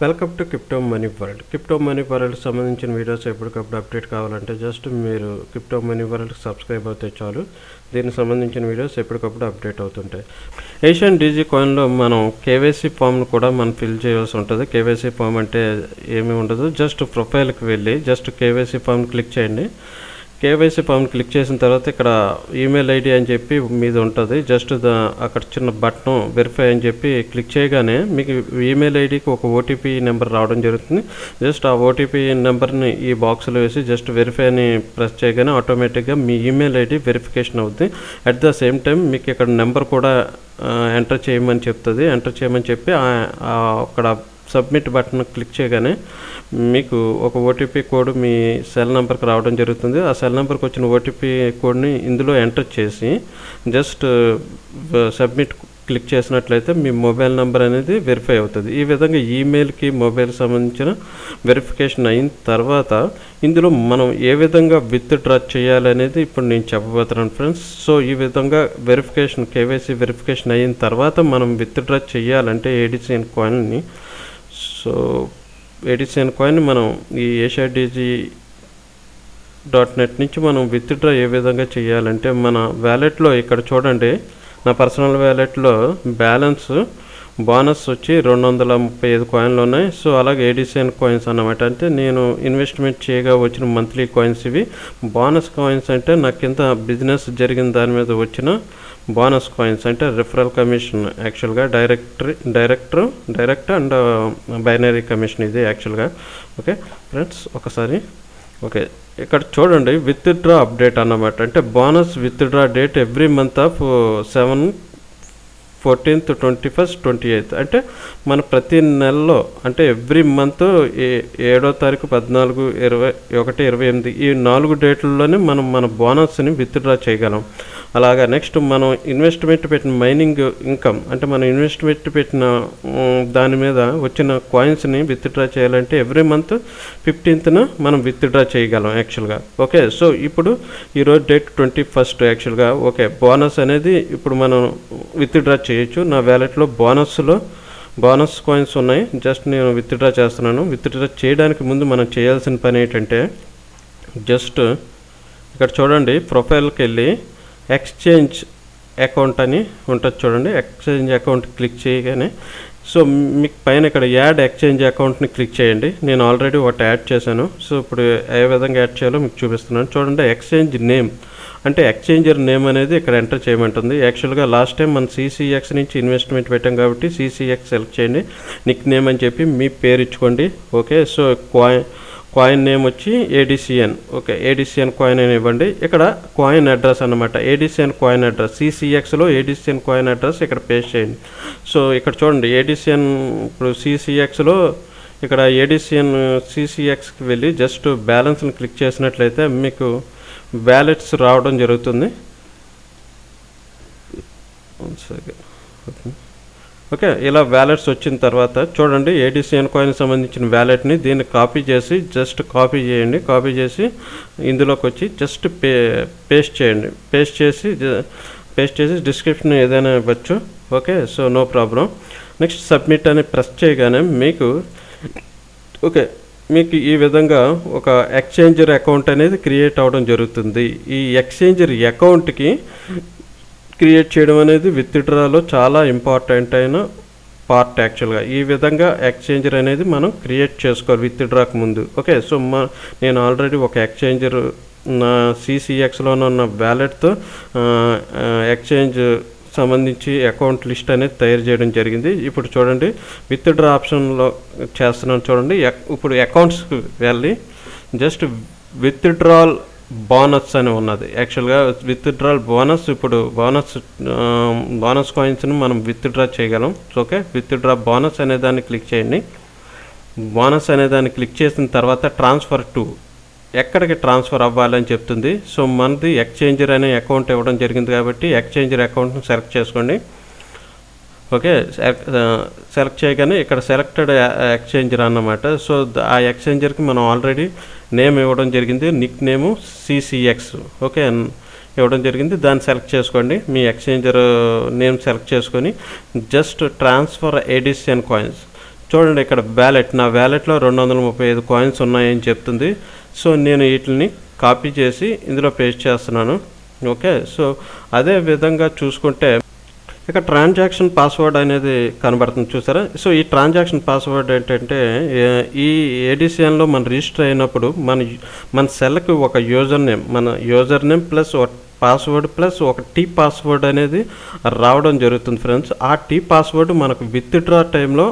Welcome to crypto money world. Crypto money world సంబంధించిన videos ఎప్పటికప్పుడు update కావాలంటే just మీరు క్రిప్టో మనీ వరల్డ్కి సబ్స్క్రైబ్ అవుతే చాలు. దీనికి సంబంధించిన వీడియోస్ ఎప్పటికప్పుడు అప్డేట్ అవుతుంటాయి. ఏషియన్ డీజీ కాయిన్లో మనం కేవైసీ ఫామ్ను కూడా మనం ఫిల్ చేయాల్సి ఉంటుంది. కేవైసీ ఫామ్ అంటే ఏమీ ఉండదు, జస్ట్ ప్రొఫైల్కి వెళ్ళి జస్ట్ కేవైసీ ఫామ్ క్లిక్ చేయండి. కేవైసీ ఫామ్ క్లిక్ చేసిన తర్వాత ఇక్కడ ఈమెయిల్ ఐడి అని చెప్పి మీద ఉంటుంది. జస్ట్ అక్కడ చిన్న బటన్ వెరిఫై అని చెప్పి క్లిక్ చేయగానే మీకు ఈమెయిల్ ఐడికి ఒక ఓటీపీ నెంబర్ రావడం జరుగుతుంది. జస్ట్ ఆ ఓటీపీ నెంబర్ని ఈ బాక్స్లో వేసి జస్ట్ వెరిఫై అని ప్రెస్ చేయగానే ఆటోమేటిక్గా మీ ఈమెయిల్ ఐడి వెరిఫికేషన్ అవుతుంది. అట్ ద సేమ్ టైం మీకు ఇక్కడ నెంబర్ కూడా ఎంటర్ చేయమని చెప్తుంది. ఎంటర్ చేయమని చెప్పి అక్కడ సబ్మిట్ బటన్ క్లిక్ చేయగానే మీకు ఒక ఓటీపీ కోడ్ మీ సెల్ నెంబర్కి రావడం జరుగుతుంది. ఆ సెల్ నెంబర్కి వచ్చిన ఓటీపీ కోడ్ని ఇందులో ఎంటర్ చేసి జస్ట్ సబ్మిట్ క్లిక్ చేసినట్లయితే మీ మొబైల్ నెంబర్ అనేది వెరిఫై అవుతుంది. ఈ విధంగా ఈమెయిల్కి మొబైల్కి సంబంధించిన వెరిఫికేషన్ అయిన తర్వాత ఇందులో మనం ఏ విధంగా విత్డ్రా చేయాలనేది ఇప్పుడు నేను చెప్పబోతున్నాను ఫ్రెండ్స్. సో ఈ విధంగా వెరిఫికేషన్ కేవైసీ వెరిఫికేషన్ అయిన తర్వాత మనం విత్డ్రా చేయాలంటే ఏడిసిఎన్ కాయిన్ని ఏడిసిఎన్ కాయిన్ మనం ఈ asiadg.net నుంచి మనం విత్డ్రా ఏ విధంగా చేయాలంటే మన వ్యాలెట్లో ఇక్కడ చూడండి, నా పర్సనల్ వ్యాలెట్లో బ్యాలెన్స్ బోనస్ వచ్చి 235 కాయిన్లు ఉన్నాయి. సో అలాగే ఏడిసిఎన్ కాయిన్స్ అన్నమాట. అంటే నేను ఇన్వెస్ట్మెంట్ చేయగా వచ్చిన మంత్లీ కాయిన్స్ ఇవి. బోనస్ కాయిన్స్ అంటే నాకు కింద బిజినెస్ జరిగిన దాని మీద వచ్చిన బోనస్ కాయిన్స్ అంటే రిఫరల్ కమిషన్, యాక్చువల్గా డైరెక్ట్ అండ్ బైనరీ కమిషన్ ఇది యాక్చువల్గా. ఓకే ఫ్రెండ్స్, ఒకసారి ఓకే ఇక్కడ చూడండి విత్డ్రా అప్డేట్ అన్నమాట. అంటే bonus withdraw date every month of 7, 14th, 21st, 28th. అంటే మన ప్రతి నెలలో అంటే ఎవ్రీ మంత్ 7వ తారీఖు, 14, 21, 28 ఈ 4 డేట్లలోనే మనం మన బోనస్ని విత్డ్రా చేయగలం. అలాగా నెక్స్ట్ మనం ఇన్వెస్ట్మెంట్ పెట్టిన మైనింగ్ ఇన్కమ్ అంటే మనం ఇన్వెస్ట్మెంట్ పెట్టిన దాని మీద వచ్చిన కాయిన్స్ని విత్డ్రా చేయాలంటే ఎవ్రీ మంత్ 15th మనం విత్డ్రా చేయగలం యాక్చువల్గా. ఓకే, సో ఇప్పుడు ఈరోజు డేట్ 21st యాక్చువల్గా. ఓకే, బోనస్ అనేది ఇప్పుడు మనం విత్డ్రా చేయొచ్చు. నా వ్యాలెట్లో బోనస్ కాయిన్స్ ఉన్నాయి. జస్ట్ నేను విత్డ్రా చేస్తున్నాను. విత్డ్రా చేయడానికి ముందు మనం చేయాల్సిన పని ఏంటంటే జస్ట్ ఇక్కడ చూడండి ప్రొఫైల్కి వెళ్ళి ఎక్స్చేంజ్ అకౌంట్ అని ఉంటుంది చూడండి. ఎక్స్చేంజ్ అకౌంట్ క్లిక్ చేయగానే సో మీకు పైన ఇక్కడ యాడ్ ఎక్స్చేంజ్ అకౌంట్ని క్లిక్ చేయండి. నేను ఆల్రెడీ ఒకటి యాడ్ చేశాను. సో ఇప్పుడు ఏ విధంగా యాడ్ చేయాలో మీకు చూపిస్తున్నాను చూడండి. ఎక్స్చేంజ్ నేమ్ అంటే ఎక్స్చేంజర్ నేమ్ అనేది ఇక్కడ ఎంటర్ చేయమంటుంది. యాక్చువల్గా లాస్ట్ టైం మనం CCX నుంచి ఇన్వెస్ట్మెంట్ పెట్టాం కాబట్టి CCX సెలెక్ట్ చేయండి. నిక్ నేమ్ అని చెప్పి మీ పేరు ఇచ్చుకోండి. ఓకే, సో కాయిన్ నేమ్ వచ్చి ADCN. ఓకే, ADCN కాయిన్ అని ఇవ్వండి. ఇక్కడ కాయిన్ అడ్రస్ అన్నమాట, ADCN కాయిన్ అడ్రస్. CCXలో ADCN కాయిన్ అడ్రస్ ఇక్కడ పేస్ట్ చేయండి. సో ఇక్కడ చూడండి ADCN ఇప్పుడు CCXలో ఇక్కడ ADCN CCXకి వెళ్ళి జస్ట్ బ్యాలెన్స్ని క్లిక్ చేసినట్లయితే మీకు వ్యాలెట్స్ రావడం జరుగుతుంది. ఓకే, ఇలా వ్యాలెట్స్ వచ్చిన తర్వాత చూడండి ADCN కాయిన్ సంబంధించిన వ్యాలెట్ని దీన్ని కాపీ చేసి జస్ట్ కాపీ చేయండి. కాపీ చేసి ఇందులోకి వచ్చి జస్ట్ పేస్ట్ చేయండి. పేస్ట్ చేసి డిస్క్రిప్షన్ ఏదైనా ఇవ్వచ్చు. Okay, so no problem. Next submit అని ప్రెస్ చేయగానే మీకు ఈ విధంగా ఒక ఎక్స్చేంజర్ అకౌంట్ అనేది క్రియేట్ అవ్వడం జరుగుతుంది. ఈ ఎక్స్చేంజర్ అకౌంట్కి క్రియేట్ చేయడం అనేది విత్డ్రాలో చాలా ఇంపార్టెంట్ అయిన పార్ట్ యాక్చువల్గా. ఈ విధంగా ఎక్స్చేంజర్ అనేది మనం క్రియేట్ చేసుకోవాలి విత్డ్రాకు ముందు. ఓకే, సో నేను ఆల్రెడీ ఒక ఎక్స్చేంజర్ నా CCXలో ఉన్న వ్యాలెట్తో ఎక్స్చేంజ్ సంబంధించి అకౌంట్ లిస్ట్ అనేది తయారు చేయడం జరిగింది. ఇప్పుడు చూడండి విత్డ్రా ఆప్షన్లో చేస్తున్నాను చూడండి. ఇప్పుడు అకౌంట్స్కి వెళ్ళి జస్ట్ విత్డ్రాల్ బోనస్ అని ఉన్నది. యాక్చువల్గా విత్డ్రాల్ బోనస్, ఇప్పుడు బోనస్ కాయిన్స్ని మనం విత్డ్రా చేయగలం. ఓకే, విత్డ్రా బోనస్ అనే దాన్ని క్లిక్ చేయండి. బోనస్ అనే దాన్ని క్లిక్ చేసిన తర్వాత ట్రాన్స్ఫర్ టు ఎక్కడికి ట్రాన్స్ఫర్ అవ్వాలని చెప్తుంది. సో మనది ఎక్స్చేంజర్ అనే అకౌంట్ ఇవ్వడం జరిగింది కాబట్టి ఎక్స్చేంజర్ అకౌంట్ని సెలెక్ట్ చేసుకోండి. ఓకే, సెలెక్ట్ చేయగానే ఇక్కడ సెలెక్టెడ్ ఎక్స్చేంజర్ అన్నమాట. సో ఆ ఎక్స్చేంజర్కి మనం ఆల్రెడీ నేమ్ ఇవ్వడం జరిగింది. నిక్ నేము CCX. ఓకే, ఇవ్వడం జరిగింది. దాన్ని సెలెక్ట్ చేసుకోండి. మీ ఎక్స్చేంజర్ నేమ్ సెలెక్ట్ చేసుకొని జస్ట్ ట్రాన్స్ఫర్ ADCN కాయిన్స్ చూడండి ఇక్కడ నా వ్యాలెట్లో 235 కాయిన్స్ ఉన్నాయని చెప్తుంది. సో నేను వీటిని కాపీ చేసి ఇందులో పేస్ట్ చేస్తున్నాను. ఓకే, సో అదే విధంగా చూసుకుంటే ఇక ట్రాన్సాక్షన్ పాస్వర్డ్ అనేది కనబడుతుంది చూసారా. సో ఈ ట్రాన్సాక్షన్ పాస్వర్డ్ ఏంటంటే ఈ ఏడిసిఎన్లో మనం రిజిస్టర్ అయినప్పుడు మన సెల్కి ఒక యూజర్ నేమ్ ప్లస్ ఒక పాస్వర్డ్ ప్లస్ ఒక పాస్వర్డ్ అనేది రావడం జరుగుతుంది ఫ్రెండ్స్. ఆ పాస్వర్డ్ మనకు విత్డ్రా టైంలో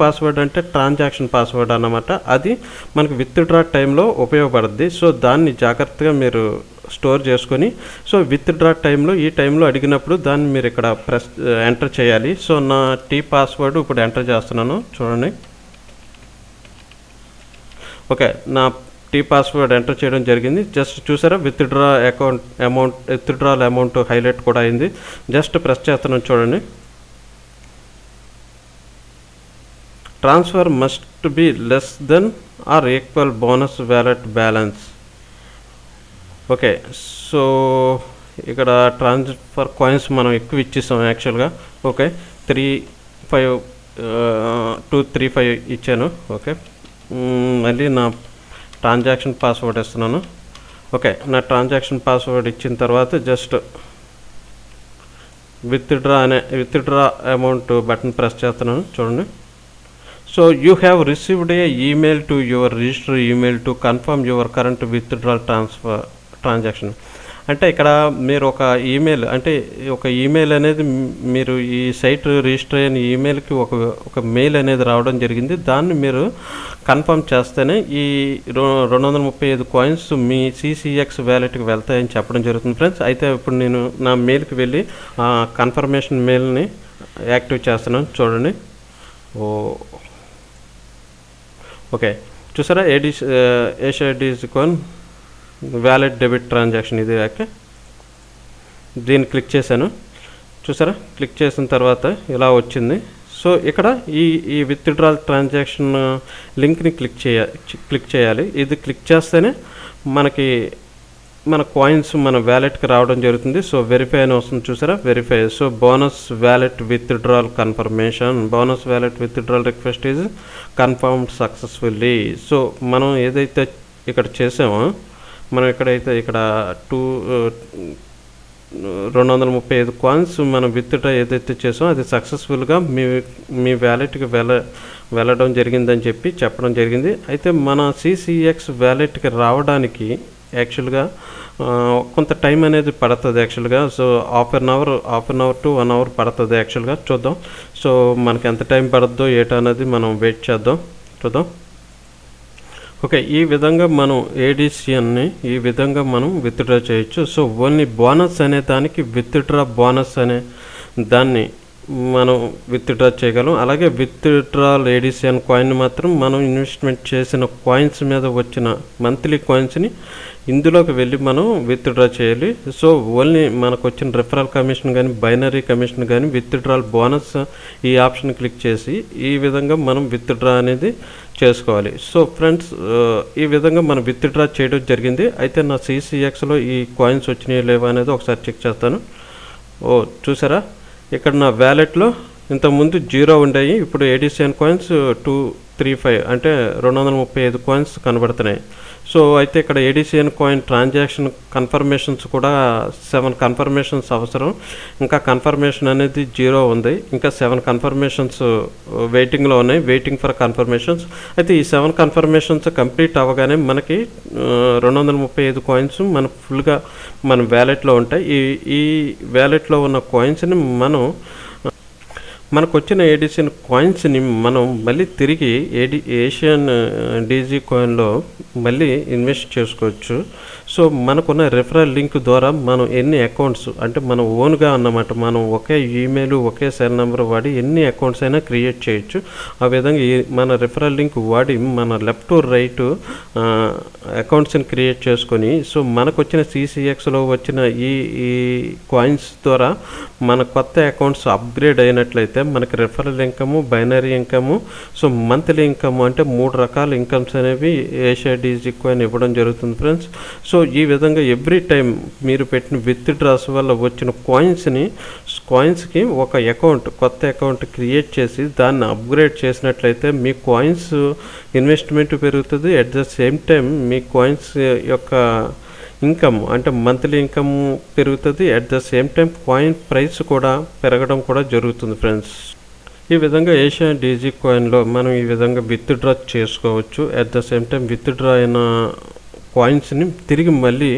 పాస్వర్డ్ అంటే ట్రాన్సాక్షన్ పాస్వర్డ్ అన్నమాట. అది మనకు విత్డ్రా టైంలో ఉపయోగపడుద్ది. సో దాన్ని జాగ్రత్తగా మీరు స్టోర్ చేసుకొని సో విత్డ్రా ఈ టైంలో అడిగినప్పుడు దాన్ని మీరు ఇక్కడ ఎంటర్ చేయాలి. సో నా పాస్వర్డ్ ఇప్పుడు ఎంటర్ చేస్తున్నాను చూడండి. ఓకే, నా పాస్వర్డ్ ఎంటర్ చేయడం జరిగింది. జస్ట్ చూసారా విత్డ్రాల్ అమౌంట్ హైలైట్ కూడా అయింది. జస్ట్ ప్రెస్ చేస్తున్నాను చూడండి. Transfer must be less than or equal bonus wallet balance. Okay, so ఇక్కడ ట్రాన్స్ఫర్ కాయిన్స్ మనం ఎక్కువ ఇచ్చేసాం యాక్చువల్గా. ఓకే, 235 ఇచ్చాను. ఓకే, మళ్ళీ నా ట్రాన్సాక్షన్ పాస్వర్డ్ ఇస్తున్నాను. ఓకే, నా ట్రాన్సాక్షన్ పాస్వర్డ్ ఇచ్చిన తర్వాత just withdraw amount button press చేస్తున్నాను చూడండి. So you have received a email to your register email to confirm your current withdrawal transaction. అంటే ఇక్కడ మీరు ఒక ఈమెయిల్ అనేది మీరు ఈ సైట్ రిజిస్టర్ అయిన ఈమెయిల్కి ఒక మెయిల్ అనేది రావడం జరిగింది. దాన్ని మీరు కన్ఫర్మ్ చేస్తేనే ఈ 235 కాయిన్స్ మీ సిసిఎక్స్ వ్యాలెట్కి వెళ్తాయని చెప్పడం జరుగుతుంది ఫ్రెండ్స్. అయితే ఇప్పుడు నేను నా మెయిల్కి వెళ్ళి కన్ఫర్మేషన్ మెయిల్ని యాక్టివ్ చేస్తున్నాను చూడండి. ఓకే, చూసారా ఏషియాడీస్ కాయిన్ వ్యాలెట్ డెబిట్ ట్రాన్సాక్షన్ ఇది. ఓకే, దీన్ని క్లిక్ చేశాను చూసారా. క్లిక్ చేసిన తర్వాత ఇలా వచ్చింది. సో ఇక్కడ ఈ విత్డ్రాల్ ట్రాన్సాక్షన్ లింక్ని క్లిక్ చేయాలి. ఇది క్లిక్ చేస్తేనే మన కాయిన్స్ మన వ్యాలెట్కి రావడం జరుగుతుంది. సో వెరిఫై అని వస్తుంది చూసారా, verify. So bonus wallet withdrawal confirmation, bonus wallet withdrawal request is confirmed successfully. So మనం ఏదైతే ఇక్కడ చేసామో మనం ఇక్కడ 235 కాయిన్స్ మనం విత్డ్రా ఏదైతే చేసామో అది సక్సెస్ఫుల్గా మీ వ్యాలెట్కి వెళ్ళడం జరిగిందని చెప్పడం జరిగింది. అయితే మన సిసిఎక్స్ వ్యాలెట్కి రావడానికి యాక్చువల్గా కొంత టైం అనేది పడుతుంది యాక్చువల్గా. So half an hour to 1 hour పడుతుంది యాక్చువల్గా. చూద్దాం సో మనకి ఎంత టైం పడుతుందో ఏటనేది మనం వెయిట్ చూద్దాం. ఓకే, ఈ విధంగా మనం ఏడిసిఎన్ని ఈ విధంగా మనం విత్డ్రా చేయొచ్చు. సో ఓన్లీ బోనస్ అనే దానికి విత్డ్రా బోనస్ అనే దాన్ని మనం విత్డ్రా చేయగలం. అలాగే విత్డ్రాల్ ఏడిసిఎన్ కాయిన్ మాత్రం మనం ఇన్వెస్ట్మెంట్ చేసిన కాయిన్స్ మీద వచ్చిన మంత్లీ కాయిన్స్ని ఇందులోకి వెళ్ళి మనం విత్డ్రా చేయాలి. సో ఓన్లీ మనకు వచ్చిన రిఫరల్ కమిషన్ కానీ బైనరీ కమిషన్ కానీ విత్డ్రాల్ బోనస్ ఈ ఆప్షన్ క్లిక్ చేసి ఈ విధంగా మనం విత్డ్రా అనేది చేసుకోవాలి. సో ఫ్రెండ్స్, ఈ విధంగా మనం విత్డ్రా చేయడం జరిగింది. అయితే నా సిసిఎక్స్లో ఈ కాయిన్స్ వచ్చినాయో లేవా అనేది ఒకసారి చెక్ చేస్తాను. చూసారా, ఇక్కడ నా వ్యాలెట్లో ఇంతకుముందు 0 ఉండేవి, ఇప్పుడు ఏడిసిఎన్ కాయిన్స్ 235 అంటే 235 కాయిన్స్ కనబడుతున్నాయి. సో అయితే ఇక్కడ ఏడిసిఎన్ కాయిన్ ట్రాన్సాక్షన్ కన్ఫర్మేషన్స్ కూడా 7 కన్ఫర్మేషన్స్ అవసరం. ఇంకా కన్ఫర్మేషన్ అనేది 0 ఉంది. ఇంకా 7 కన్ఫర్మేషన్స్ వెయిటింగ్లో ఉన్నాయి, వెయిటింగ్ ఫర్ కన్ఫర్మేషన్స్. అయితే ఈ 7 కన్ఫర్మేషన్స్ కంప్లీట్ అవ్వగానే మనకి 235 కాయిన్స్ ఫుల్గా మన వ్యాలెట్లో ఉంటాయి. ఈ వ్యాలెట్లో ఉన్న కాయిన్స్ని మనకు వచ్చిన ఏడిసిఎన్ కాయిన్స్ని మనం మళ్ళీ తిరిగి ఏషియన్ డీజీ కాయిన్లో మళ్ళీ ఇన్వెస్ట్ చేసుకోవచ్చు. సో మనకున్న రిఫరల్ లింక్ ద్వారా మనం ఎన్ని అకౌంట్స్ అంటే మనం ఓన్గా అన్నమాట, మనం ఒకే ఈమెయిల్ ఒకే సెల్ నెంబర్ వాడి ఎన్ని అకౌంట్స్ అయినా క్రియేట్ చేయొచ్చు. ఆ విధంగా మన రిఫరల్ లింక్ వాడి మన లెఫ్ట్ టు రైట్ అకౌంట్స్ని క్రియేట్ చేసుకొని సో మనకు వచ్చిన సిసిఎక్స్లో వచ్చిన ఈ కాయిన్స్ ద్వారా మన కొత్త అకౌంట్స్ అప్గ్రేడ్ అయినట్లయితే మనకి referral income, binary income, so monthly income అంటే 3 రకాల ఇన్కమ్స్ అనేవి ఏషియా డీజీ కాయిన్ ఇవ్వడం జరుగుతుంది ఫ్రెండ్స్. సో ఈ విధంగా ఎవ్రీ టైం మీరు పెట్టిన విత్డ్రాస్ వల్ల వచ్చిన కాయిన్స్కి ఒక కొత్త అకౌంట్ క్రియేట్ చేసి దాన్ని అప్గ్రేడ్ చేసినట్లయితే మీ కాయిన్స్ ఇన్వెస్ట్మెంట్ పెరుగుతుంది. At the same time me coins యొక్క ఇన్కమ్ అంటే మంత్లీ ఇన్కమ్ పెరుగుతుంది. At the same time coin price కూడా పెరగడం కూడా జరుగుతుంది ఫ్రెండ్స్. ఈ విధంగా ఏషియా డీజీ కాయిన్లో మనం ఈ విధంగా విత్డ్రా చేసుకోవచ్చు. At the same time withdraw అయిన కాయిన్స్ని తిరిగి మళ్ళీ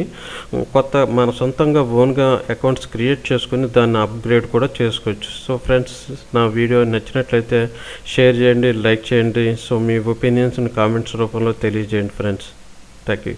మన సొంతంగా ఓన్గా అకౌంట్స్ క్రియేట్ చేసుకుని దాన్ని అప్గ్రేడ్ కూడా చేసుకోవచ్చు. సో ఫ్రెండ్స్, నా వీడియో నచ్చినట్లయితే షేర్ చేయండి, లైక్ చేయండి. సో మీ ఒపీనియన్స్ని కామెంట్స్ రూపంలో తెలియజేయండి ఫ్రెండ్స్. Thank you.